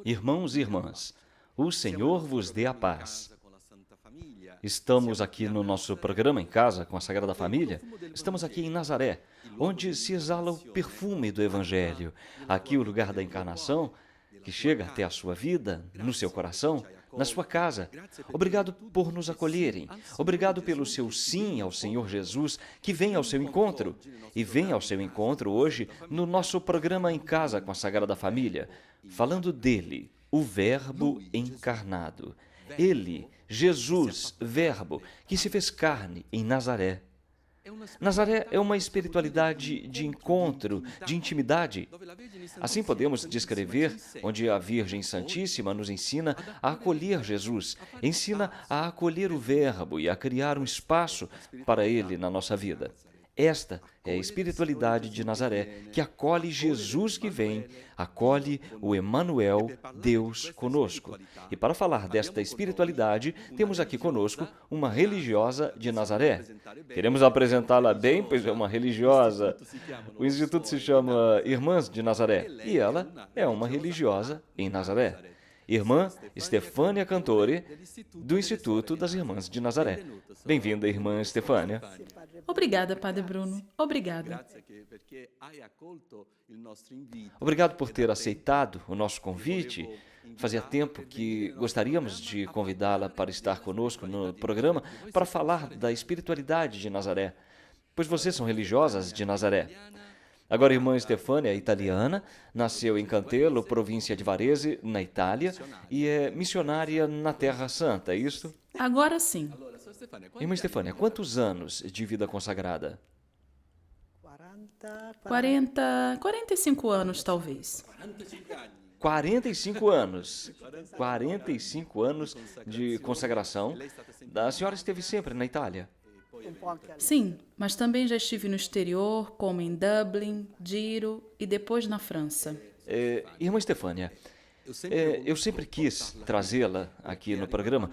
Irmãos e irmãs, o Senhor vos dê a paz. Estamos aqui no nosso programa Em Casa com a Sagrada Família. Estamos aqui em Nazaré, onde se exala o perfume do Evangelho. Aqui o lugar da encarnação, que chega até a sua vida, no seu coração, na sua casa. Obrigado por nos acolherem. Obrigado pelo seu sim ao Senhor Jesus, que vem ao seu encontro. E vem ao seu encontro hoje no nosso programa Em Casa com a Sagrada Família, falando dele, o Verbo encarnado. Ele, Jesus, Verbo, que se fez carne em Nazaré. Nazaré é uma espiritualidade de encontro, de intimidade. Assim podemos descrever onde a Virgem Santíssima nos ensina a acolher Jesus, ensina a acolher o Verbo e a criar um espaço para ele na nossa vida. Esta é a espiritualidade de Nazaré, que acolhe Jesus que vem, acolhe o Emmanuel, Deus conosco. E para falar desta espiritualidade, temos aqui conosco uma religiosa de Nazaré. Queremos apresentá-la bem, pois é uma religiosa. O instituto se chama Irmãs de Nazaré e ela é uma religiosa em Nazaré. Irmã Stefânia Cantore, do Instituto das Irmãs de Nazaré. Bem-vinda, irmã Stefânia. Obrigada, Padre Bruno. Obrigada. Obrigado por ter aceitado o nosso convite. Fazia tempo que gostaríamos de convidá-la para estar conosco no programa para falar da espiritualidade de Nazaré, pois vocês são religiosas de Nazaré. Agora, a irmã Stefânia é italiana, nasceu em Cantelo, província de Varese, na Itália, e é missionária na Terra Santa, é isso? Agora sim. Irmã Stefânia, quantos anos de vida consagrada? 45 anos, talvez. 45 anos. 45 anos de consagração. A senhora esteve sempre na Itália? Sim, mas também já estive no exterior, como em Dublin, Giro e depois na França. Irmã Stefânia, eu sempre quis trazê-la aqui no programa,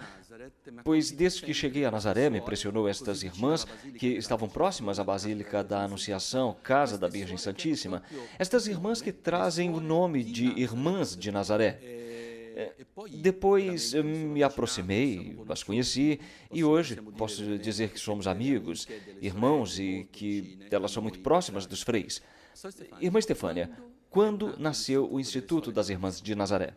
pois desde que cheguei a Nazaré me impressionou estas irmãs que estavam próximas à Basílica da Anunciação, Casa da Virgem Santíssima. Estas irmãs que trazem o nome de Irmãs de Nazaré. Depois me aproximei, as conheci e hoje posso dizer que somos amigos, irmãos e que elas são muito próximas dos freis. Irmã Stefânia, quando nasceu o Instituto das Irmãs de Nazaré?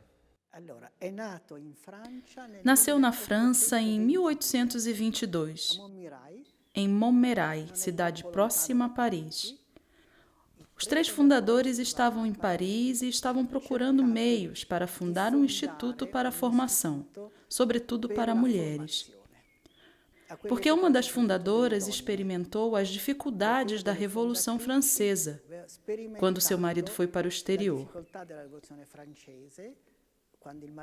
Nasceu na França em 1822, em Montmirail, cidade próxima a Paris. Os 3 fundadores estavam em Paris e estavam procurando meios para fundar um instituto para a formação, sobretudo para mulheres. Porque uma das fundadoras experimentou as dificuldades da Revolução Francesa, quando seu marido foi para o exterior.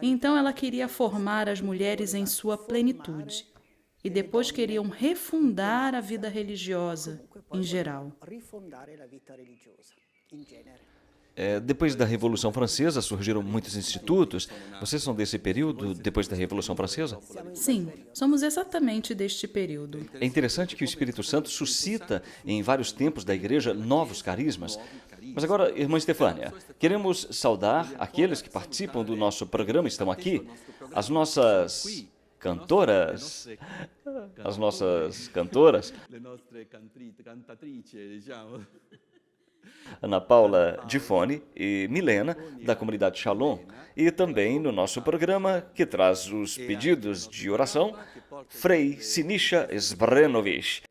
Então ela queria formar as mulheres em sua plenitude e depois queriam refundar a vida religiosa em geral. Depois da Revolução Francesa surgiram muitos institutos. Vocês são desse período, depois da Revolução Francesa? Sim, somos exatamente deste período. É interessante que o Espírito Santo suscita, em vários tempos da Igreja, novos carismas. Mas agora, irmã Stefânia, queremos saudar aqueles que participam do nosso programa, estão aqui, as nossas cantoras. Ana Paula Gifone e Milena, da comunidade Shalom, e também no nosso programa, que traz os pedidos de oração, Frei Sinisha Sbrenovic.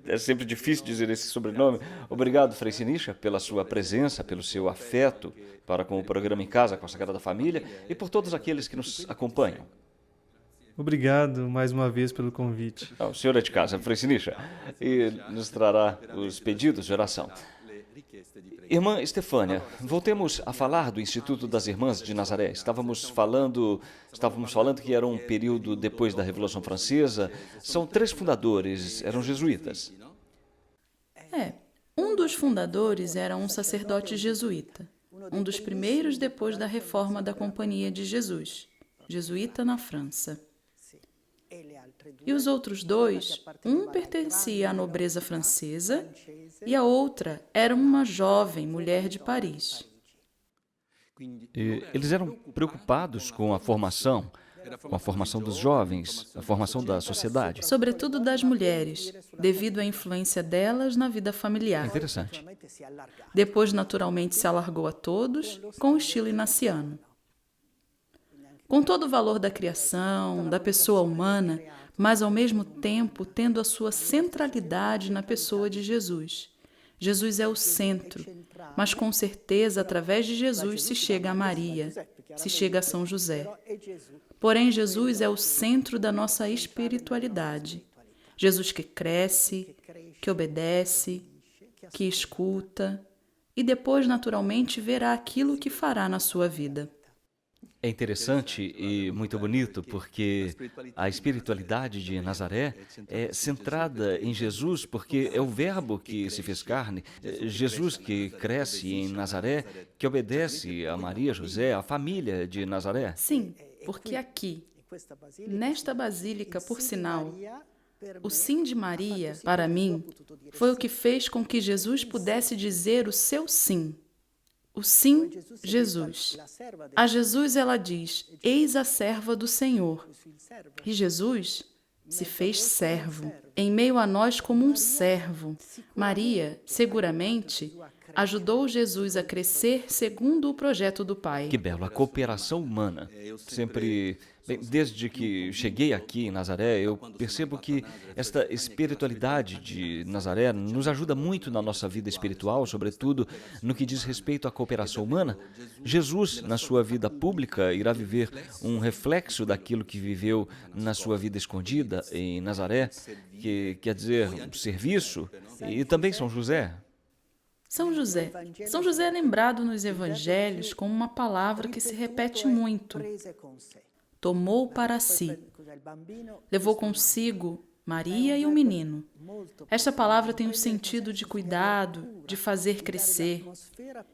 É sempre difícil dizer esse sobrenome. Obrigado, Frei Sinisha, pela sua presença, pelo seu afeto para com o programa Em Casa com a Sagrada Família e por todos aqueles que nos acompanham. Obrigado mais uma vez pelo convite. O senhor é de casa, Frei Sinisha, e nos trará os pedidos de oração. Irmã Stefânia, voltemos a falar do Instituto das Irmãs de Nazaré. Estávamos falando que era um período depois da Revolução Francesa. São 3 fundadores, eram jesuítas. Um dos fundadores era um sacerdote jesuíta, um dos primeiros depois da reforma da Companhia de Jesus, jesuíta na França. E os outros dois, um pertencia à nobreza francesa e a outra era uma jovem mulher de Paris. E eles eram preocupados com a formação dos jovens, a formação da sociedade. Sobretudo das mulheres, devido à influência delas na vida familiar. Interessante. Depois, naturalmente, se alargou a todos, com o estilo inaciano. Com todo o valor da criação, da pessoa humana, mas ao mesmo tempo tendo a sua centralidade na pessoa de Jesus. Jesus é o centro, mas com certeza através de Jesus se chega a Maria, se chega a São José. Porém, Jesus é o centro da nossa espiritualidade. Jesus que cresce, que obedece, que escuta e depois, naturalmente, verá aquilo que fará na sua vida. É interessante e muito bonito porque a espiritualidade de Nazaré é centrada em Jesus, porque é o Verbo que se fez carne, Jesus que cresce em Nazaré, que obedece a Maria, José, a família de Nazaré. Sim, porque aqui, nesta basílica, por sinal, o sim de Maria, para mim, foi o que fez com que Jesus pudesse dizer o seu sim. O sim, Jesus. A Jesus ela diz, eis a serva do Senhor. E Jesus se fez servo, em meio a nós como um servo. Maria, seguramente, ajudou Jesus a crescer segundo o projeto do Pai. Que belo, a cooperação humana. Desde que cheguei aqui em Nazaré, eu percebo que esta espiritualidade de Nazaré nos ajuda muito na nossa vida espiritual, sobretudo no que diz respeito à cooperação humana. Jesus, na sua vida pública, irá viver um reflexo daquilo que viveu na sua vida escondida em Nazaré, que quer dizer serviço, e também São José. São José. São José é lembrado nos evangelhos como uma palavra que se repete muito. Tomou para si. Levou consigo Maria e o menino. Esta palavra tem o sentido de cuidado, de fazer crescer.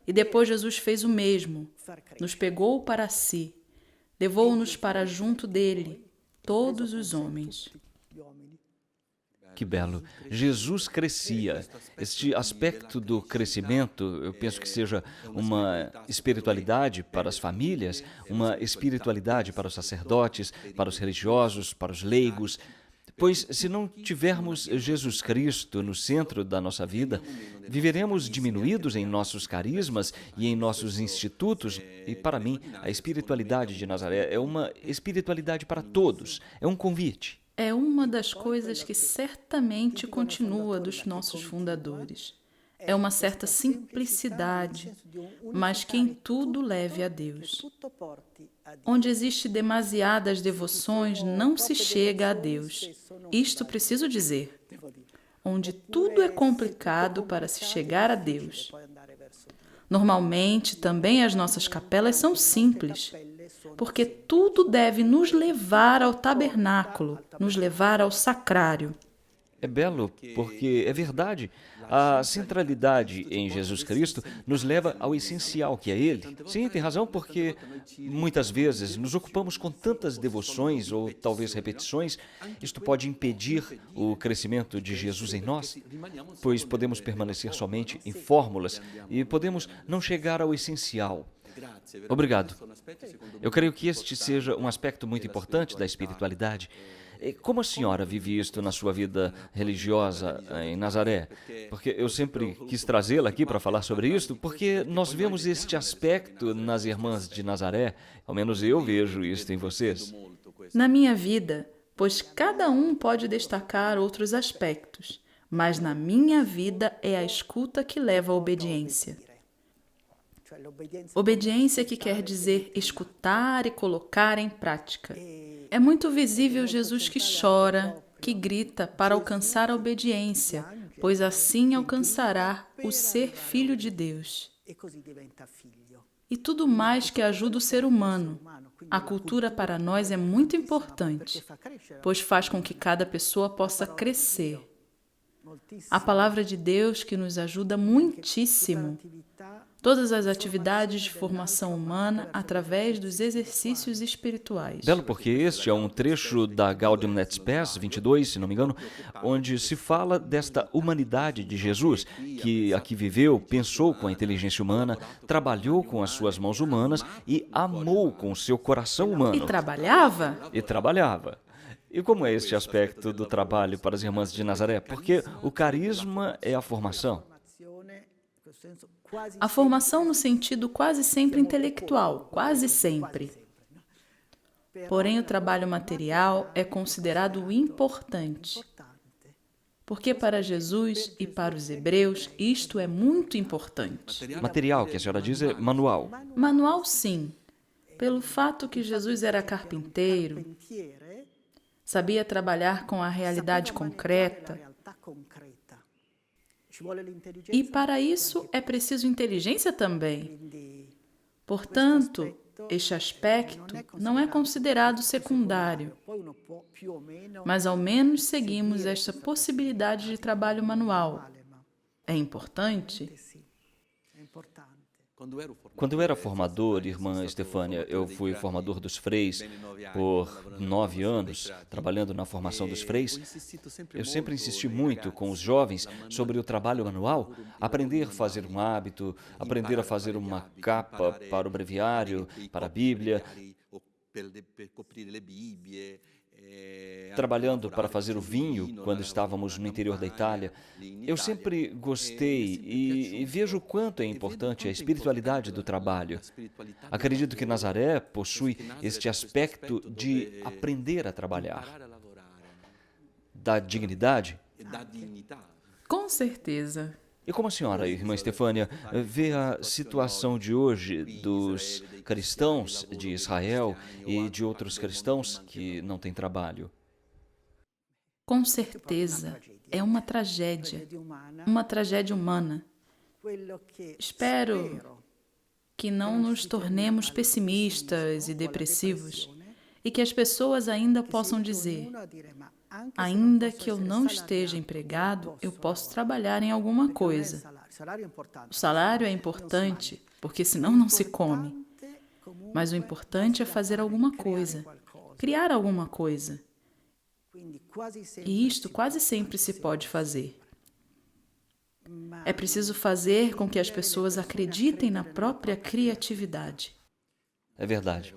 E depois Jesus fez o mesmo. Nos pegou para si. Levou-nos para junto dele, todos os homens. Que belo. Jesus crescia. Este aspecto do crescimento, eu penso que seja uma espiritualidade para as famílias, uma espiritualidade para os sacerdotes, para os religiosos, para os leigos. Pois, se não tivermos Jesus Cristo no centro da nossa vida, viveremos diminuídos em nossos carismas e em nossos institutos. E, para mim, a espiritualidade de Nazaré é uma espiritualidade para todos, é um convite. É uma das coisas que certamente continua dos nossos fundadores. É uma certa simplicidade, mas que em tudo leve a Deus. Onde existe demasiadas devoções, não se chega a Deus. Isto preciso dizer. Onde tudo é complicado para se chegar a Deus. Normalmente, também as nossas capelas são simples, porque tudo deve nos levar ao tabernáculo, nos levar ao sacrário. É belo, porque é verdade. A centralidade em Jesus Cristo nos leva ao essencial, que é Ele. Sim, tem razão, porque muitas vezes nos ocupamos com tantas devoções ou talvez repetições. Isto pode impedir o crescimento de Jesus em nós, pois podemos permanecer somente em fórmulas e podemos não chegar ao essencial. Obrigado. Eu creio que este seja um aspecto muito importante da espiritualidade. Como a senhora vive isto na sua vida religiosa em Nazaré? Porque eu sempre quis trazê-la aqui para falar sobre isto, porque nós vemos este aspecto nas irmãs de Nazaré, ao menos eu vejo isto em vocês. Na minha vida, pois cada um pode destacar outros aspectos, mas na minha vida é a escuta que leva à obediência. Obediência que quer dizer escutar e colocar em prática. É muito visível Jesus que chora, que grita para alcançar a obediência, pois assim alcançará o ser filho de Deus. E tudo mais que ajuda o ser humano. A cultura para nós é muito importante, pois faz com que cada pessoa possa crescer. A palavra de Deus que nos ajuda muitíssimo. Todas as atividades de formação humana através dos exercícios espirituais. Belo, porque este é um trecho da Gaudium et Spes 22, se não me engano, onde se fala desta humanidade de Jesus, que aqui viveu, pensou com a inteligência humana, trabalhou com as suas mãos humanas e amou com o seu coração humano. E trabalhava? E trabalhava. E como é este aspecto do trabalho para as irmãs de Nazaré? Porque o carisma é a formação. A formação no sentido quase sempre intelectual, quase sempre. Porém, o trabalho material é considerado importante. Porque para Jesus e para os hebreus, isto é muito importante. Material, que a senhora diz, é manual. Manual, sim. Pelo fato que Jesus era carpinteiro, sabia trabalhar com a realidade concreta. E para isso é preciso inteligência também. Portanto, este aspecto não é considerado secundário, mas ao menos seguimos esta possibilidade de trabalho manual. É importante? Quando eu era formador, irmã Estefânia, eu fui formador dos freis por 9 anos, trabalhando na formação dos freis. Eu sempre insisti muito com os jovens sobre o trabalho manual, aprender a fazer um hábito, aprender a fazer uma capa para o breviário, para a Bíblia, trabalhando para fazer o vinho quando estávamos no interior da Itália. Eu sempre gostei e vejo o quanto é importante a espiritualidade do trabalho. Acredito que Nazaré possui este aspecto de aprender a trabalhar, da dignidade. Com certeza. E como a senhora, irmã Estefânia, vê a situação de hoje dos cristãos de Israel e de outros cristãos que não têm trabalho? Com certeza, é uma tragédia humana. Espero que não nos tornemos pessimistas e depressivos e que as pessoas ainda possam dizer: ainda que eu não esteja empregado, eu posso trabalhar em alguma coisa. O salário é importante, porque senão não se come. Mas o importante é fazer alguma coisa, criar alguma coisa. E isto quase sempre se pode fazer. É preciso fazer com que as pessoas acreditem na própria criatividade. É verdade.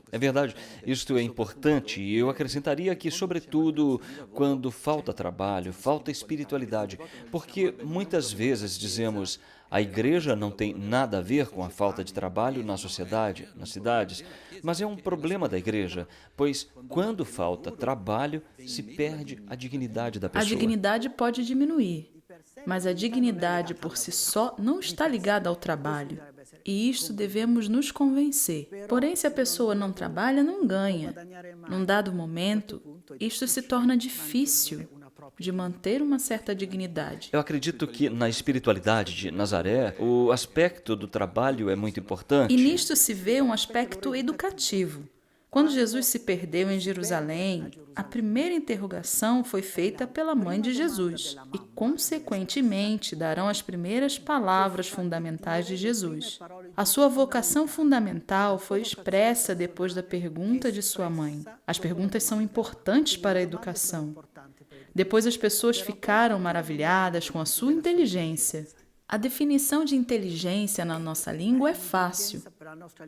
Isto é importante e eu acrescentaria que, sobretudo, quando falta trabalho, falta espiritualidade, porque muitas vezes dizemos a igreja não tem nada a ver com a falta de trabalho na sociedade, nas cidades, mas é um problema da igreja, pois quando falta trabalho, se perde a dignidade da pessoa. A dignidade pode diminuir, mas a dignidade por si só não está ligada ao trabalho. E isto devemos nos convencer. Porém, se a pessoa não trabalha, não ganha. Num dado momento, isto se torna difícil de manter uma certa dignidade. Eu acredito que na espiritualidade de Nazaré, o aspecto do trabalho é muito importante. E nisto se vê um aspecto educativo. Quando Jesus se perdeu em Jerusalém, a primeira interrogação foi feita pela mãe de Jesus e, consequentemente, darão as primeiras palavras fundamentais de Jesus. A sua vocação fundamental foi expressa depois da pergunta de sua mãe. As perguntas são importantes para a educação. Depois as pessoas ficaram maravilhadas com a sua inteligência. A definição de inteligência na nossa língua é fácil,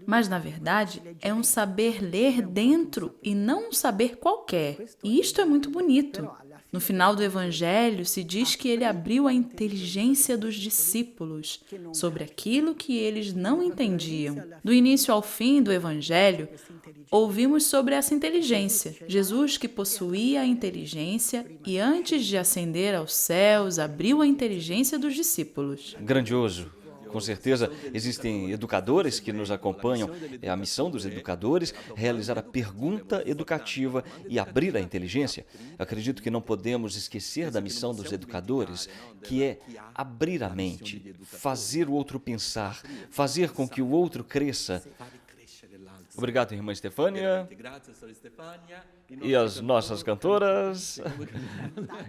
mas, na verdade, é um saber ler dentro e não um saber qualquer. E isto é muito bonito. No final do Evangelho, se diz que ele abriu a inteligência dos discípulos sobre aquilo que eles não entendiam. Do início ao fim do Evangelho, ouvimos sobre essa inteligência. Jesus, que possuía a inteligência e antes de ascender aos céus, abriu a inteligência dos discípulos. Grandioso. Com certeza, existem educadores que nos acompanham. É a missão dos educadores realizar a pergunta educativa e abrir a inteligência. Acredito que não podemos esquecer da missão dos educadores, que é abrir a mente, fazer o outro pensar, fazer com que o outro cresça. Obrigado, irmã Estefânia. E as nossas cantoras.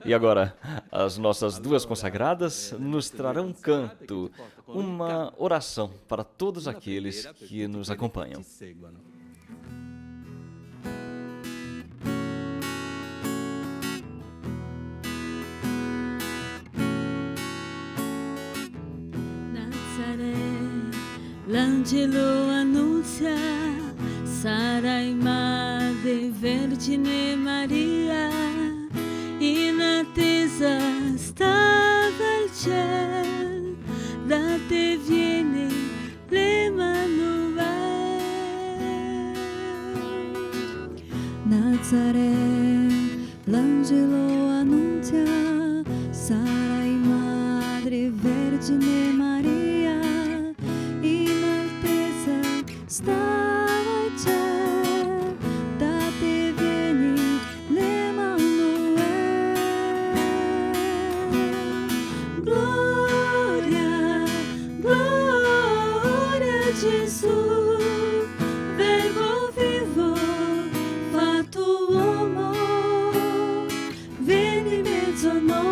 E agora, as nossas duas consagradas nos trarão um canto, uma oração para todos aqueles que nos acompanham. L'angelo annuncia, sarai madre Vergine Maria, in attesa stava il ciel, da te viene l'Emanuel. Nazareth, l'angelo annuncia, sarai madre Vergine Maria, stava il ciel, da te vieni l'Emanuel. Gloria, gloria a Gesù, Verbo vivo, fatto uomo, vieni in mezzo a noi.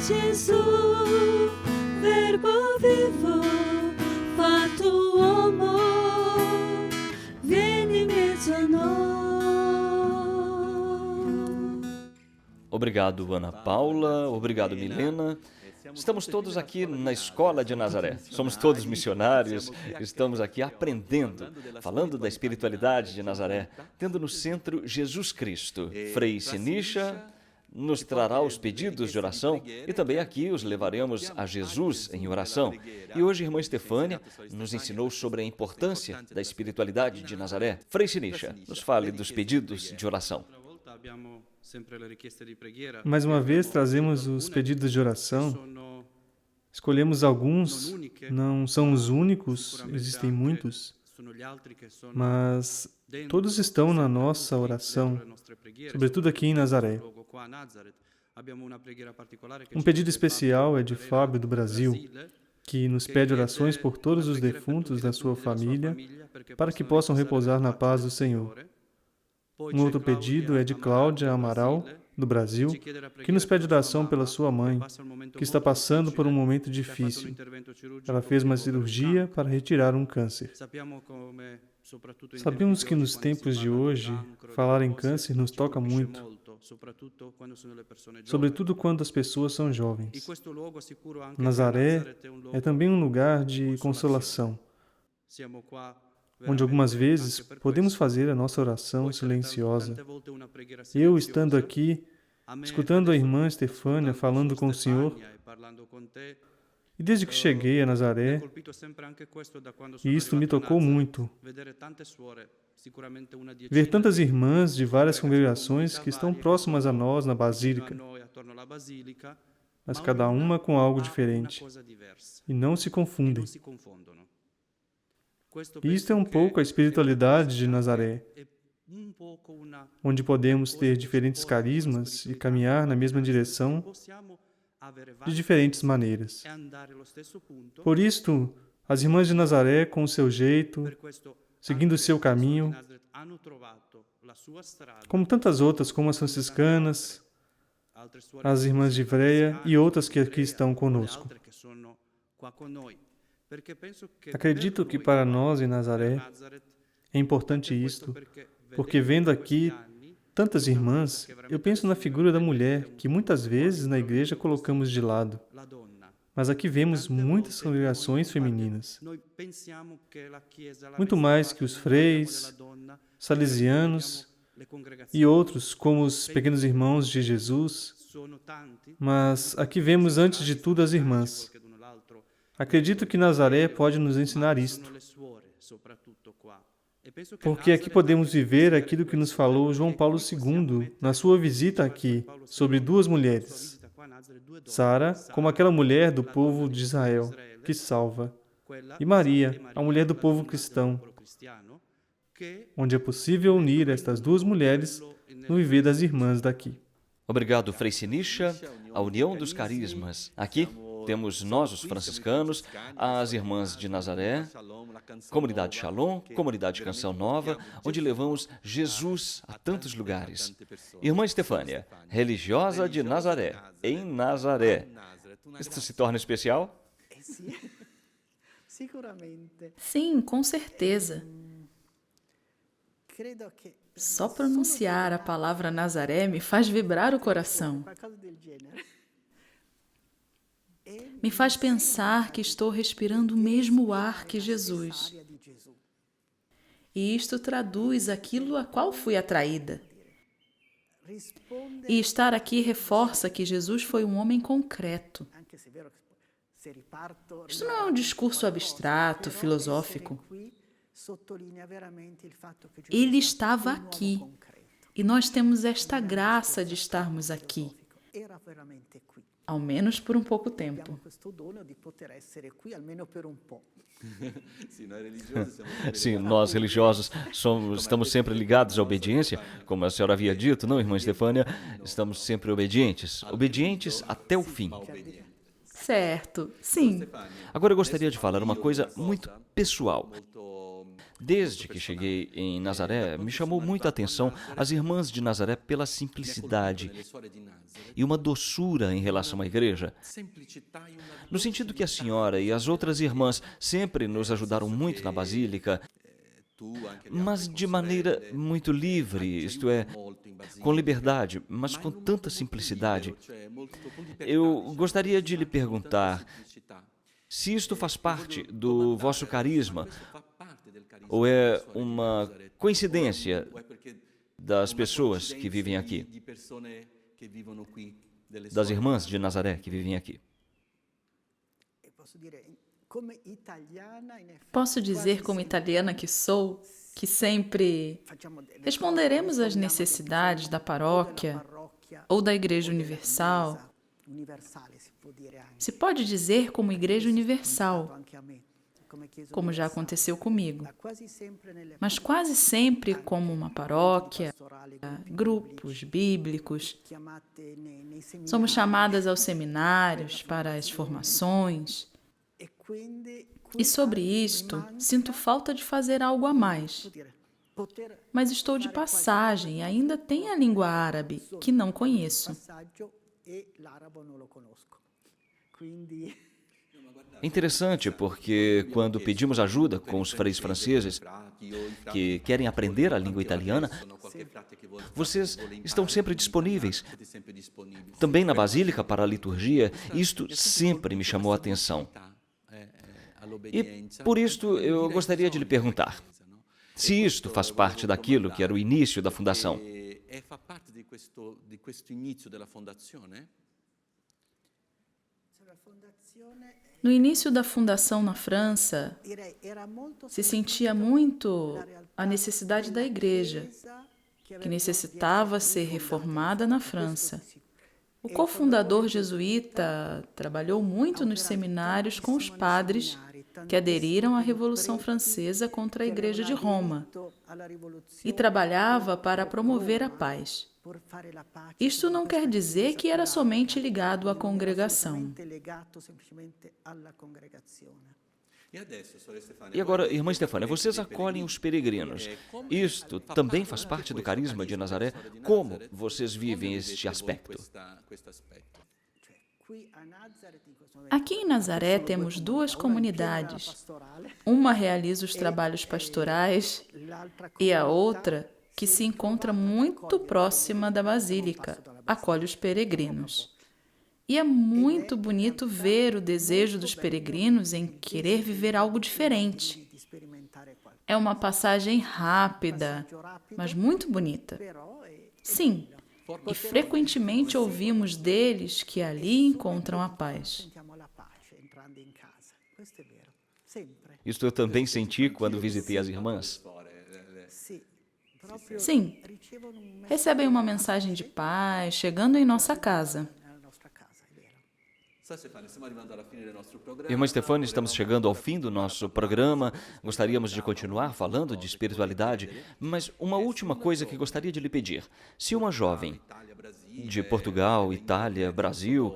Gesù, Verbo vivo, fatto uomo, vieni in mezzo a noi. Obrigado, Ana Paula. Obrigado, Milena. Estamos todos aqui na Escola de Nazaré. Somos todos missionários. Estamos aqui aprendendo, falando da espiritualidade de Nazaré, tendo no centro Jesus Cristo. Frei Sinisha nos trará os pedidos de oração e também aqui os levaremos a Jesus em oração. E hoje a irmã Estefânia nos ensinou sobre a importância da espiritualidade de Nazaré. Frei Sinisha, nos fale dos pedidos de oração. Mais uma vez, trazemos os pedidos de oração. Escolhemos alguns, não são os únicos, existem muitos, mas todos estão na nossa oração, sobretudo aqui em Nazaré. Um pedido especial é de Fábio, do Brasil, que nos pede orações por todos os defuntos da sua família, para que possam repousar na paz do Senhor. Um outro pedido é de Cláudia Amaral, do Brasil, que nos pede oração pela sua mãe, que está passando por um momento difícil. Ela fez uma cirurgia para retirar um câncer. Sabemos que nos tempos de hoje, falar em câncer nos toca muito, sobretudo quando as pessoas são jovens. Nazaré é também um lugar de consolação, onde algumas vezes podemos fazer a nossa oração silenciosa. Eu, estando aqui, escutando a irmã Estefânia falando com o Senhor, e desde que cheguei a Nazaré, e isto me tocou muito, ver tantas irmãs de várias congregações que estão próximas a nós na Basílica, mas cada uma com algo diferente, e não se confundem. E isto é um pouco a espiritualidade de Nazaré, onde podemos ter diferentes carismas e caminhar na mesma direção de diferentes maneiras. Por isto, as irmãs de Nazaré, com o seu jeito, seguindo o seu caminho, como tantas outras, como as franciscanas, as irmãs de Ivreia e outras que aqui estão conosco. Acredito que para nós em Nazaré é importante isto, porque vendo aqui tantas irmãs, eu penso na figura da mulher, que muitas vezes na igreja colocamos de lado. Mas aqui vemos muitas congregações femininas, muito mais que os freis, salesianos e outros, como os pequenos irmãos de Jesus. Mas aqui vemos antes de tudo as irmãs. Acredito que Nazaré pode nos ensinar isto, porque aqui podemos viver aquilo que nos falou João Paulo II na sua visita aqui, sobre duas mulheres, Sara, como aquela mulher do povo de Israel, que salva, e Maria, a mulher do povo cristão, onde é possível unir estas duas mulheres no viver das irmãs daqui. Obrigado, Frei Sinischa, a União dos Carismas. Aqui temos nós, os franciscanos, as Irmãs de Nazaré, Comunidade Shalom, Comunidade Canção Nova, onde levamos Jesus a tantos lugares. Irmã Estefânia, religiosa de Nazaré, em Nazaré. Isto se torna especial? Sim, com certeza. Só pronunciar a palavra Nazaré me faz vibrar o coração. Me faz pensar que estou respirando o mesmo ar que Jesus. E isto traduz aquilo a qual fui atraída. E estar aqui reforça que Jesus foi um homem concreto. Isto não é um discurso abstrato, filosófico. Ele estava aqui. E nós temos esta graça de estarmos aqui. Ao menos por um pouco tempo. Sim, nós religiosos estamos sempre ligados à obediência, como a senhora havia dito, não, irmã Estefânia? Estamos sempre obedientes até o fim. Certo, sim. Agora eu gostaria de falar uma coisa muito pessoal. Desde que cheguei em Nazaré, me chamou muito a atenção as irmãs de Nazaré pela simplicidade e uma doçura em relação à igreja. No sentido que a senhora e as outras irmãs sempre nos ajudaram muito na Basílica, mas de maneira muito livre, isto é, com liberdade, mas com tanta simplicidade. Eu gostaria de lhe perguntar se isto faz parte do vosso carisma, ou é uma coincidência das pessoas que vivem aqui, das irmãs de Nazaré que vivem aqui. Posso dizer, como italiana que sou, que sempre responderemos às necessidades da paróquia ou da Igreja Universal. Se pode dizer como Igreja Universal, como já aconteceu comigo, mas quase sempre como uma paróquia, grupos bíblicos. Somos chamadas aos seminários, para as formações. E sobre isto, sinto falta de fazer algo a mais. Mas estou de passagem e ainda tem a língua árabe, que não conheço. É interessante porque quando pedimos ajuda com os freis franceses que querem aprender a língua italiana, vocês estão sempre disponíveis. Também na Basílica para a liturgia, isto sempre me chamou a atenção. E por isto eu gostaria de lhe perguntar se isto faz parte daquilo que era o início da fundação. No início da fundação na França, se sentia muito a necessidade da igreja, que necessitava ser reformada na França. O cofundador jesuíta trabalhou muito nos seminários com os padres que aderiram à Revolução Francesa contra a Igreja de Roma e trabalhava para promover a paz. Isto não quer dizer que era somente ligado à congregação. E agora, irmã Estefânia, vocês acolhem os peregrinos. Isto também faz parte do carisma de Nazaré? Como vocês vivem este aspecto? Aqui em Nazaré temos duas comunidades. Uma realiza os trabalhos pastorais e a outra, que se encontra muito próxima da Basílica, acolhe os peregrinos. E é muito bonito ver o desejo dos peregrinos em querer viver algo diferente. É uma passagem rápida, mas muito bonita. Sim, e frequentemente ouvimos deles que ali encontram a paz. Isto eu também senti quando visitei as irmãs. Sim, recebem uma mensagem de paz chegando em nossa casa. Irmã Stefânia, estamos chegando ao fim do nosso programa. Gostaríamos de continuar falando de espiritualidade, mas uma última coisa que gostaria de lhe pedir. Se uma jovem de Portugal, Itália, Brasil,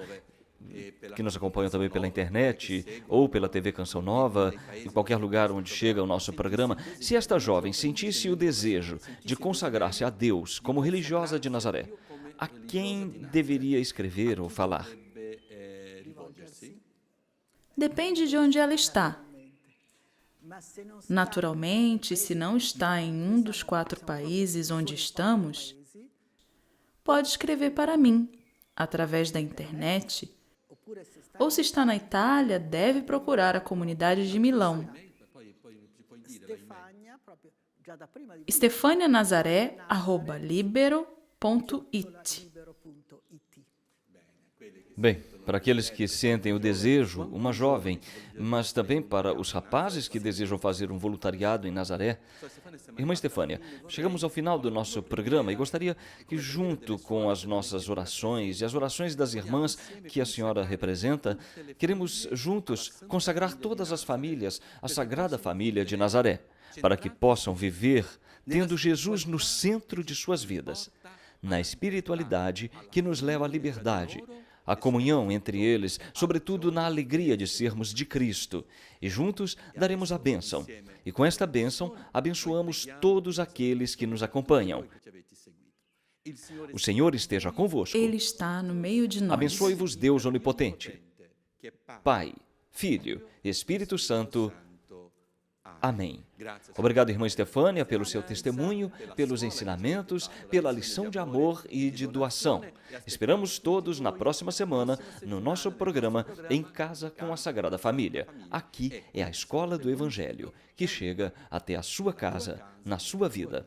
que nos acompanham também pela internet ou pela TV Canção Nova, em qualquer lugar onde chega o nosso programa, se esta jovem sentisse o desejo de consagrar-se a Deus como religiosa de Nazaré, a quem deveria escrever ou falar? Depende de onde ela está. Naturalmente, se não está em um dos 4 países onde estamos, pode escrever para mim, através da internet, ou se está na Itália, deve procurar a comunidade de Milão. stefanianazare@libero.it. Bem, para aqueles que sentem o desejo, uma jovem, mas também para os rapazes que desejam fazer um voluntariado em Nazaré. Irmã Stefânia, chegamos ao final do nosso programa e gostaria que, junto com as nossas orações e as orações das irmãs que a senhora representa, queremos juntos consagrar todas as famílias à Sagrada Família de Nazaré, para que possam viver tendo Jesus no centro de suas vidas, na espiritualidade que nos leva à liberdade, a comunhão entre eles, sobretudo na alegria de sermos de Cristo. E juntos daremos a bênção. E com esta bênção, abençoamos todos aqueles que nos acompanham. O Senhor esteja convosco. Ele está no meio de nós. Abençoe-vos Deus Onipotente, Pai, Filho, Espírito Santo. Amém. Obrigado, irmã Stefânia, pelo seu testemunho, pelos ensinamentos, pela lição de amor e de doação. Esperamos todos na próxima semana no nosso programa Em Casa com a Sagrada Família. Aqui é a Escola do Evangelho, que chega até a sua casa, na sua vida.